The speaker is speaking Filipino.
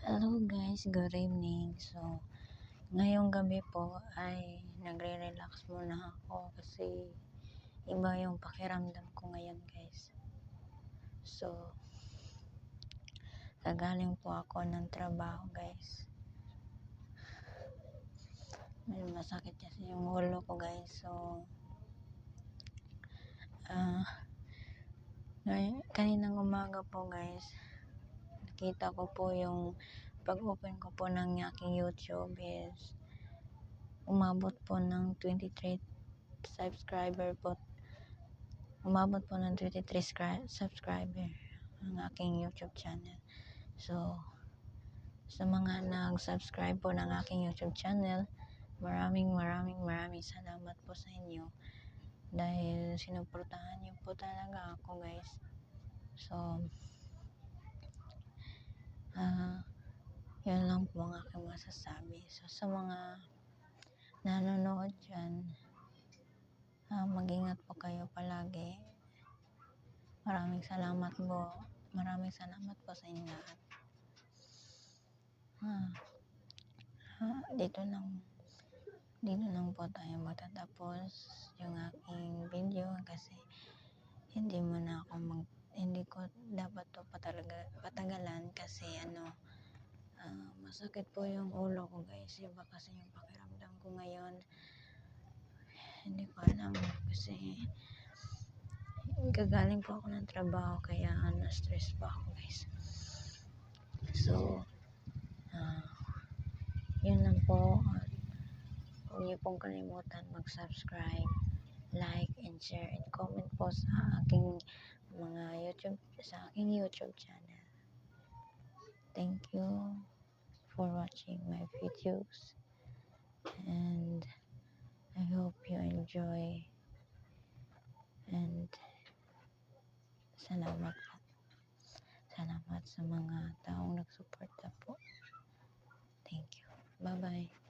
Hello guys, good evening. So, ngayong gabi po ay nagre-relax muna ako kasi iba yung pakiramdam ko ngayon guys. So, gagaling po ako ng trabaho guys. May masakit kasi yung ulo ko guys. So, kaninang umaga po guys, nakita ko po yung pag-open ko po ng aking YouTube is umabot po ng 23 subscriber po. Umabot po ng 23 subscriber ang aking YouTube channel. So, sa mga nag-subscribe po ng aking YouTube channel, maraming salamat po sa inyo dahil sinuportahan niyo po talaga ako guys. So, yun lang po ang aking masasabi. So, sa mga nanonood dyan, mag-ingat po kayo palagi. Maraming salamat po sa inyo lahat. Dito lang po tayo magtatapos yung aking video kasi hindi ko dapat to patagalan kasi masakit po yung ulo ko guys. Iba kasi yung pakiramdam ko ngayon. Hindi ko alam kasi gagaling po ako ng trabaho kaya na-stress pa ako guys. So, yun lang po. Huwag niyo pong kalimutan mag-subscribe, like, and share, and comment po sa aking YouTube channel. Thank you for watching my videos and I hope you enjoy and salamat sa mga taong nagsuporta po. Thank you. Bye-bye.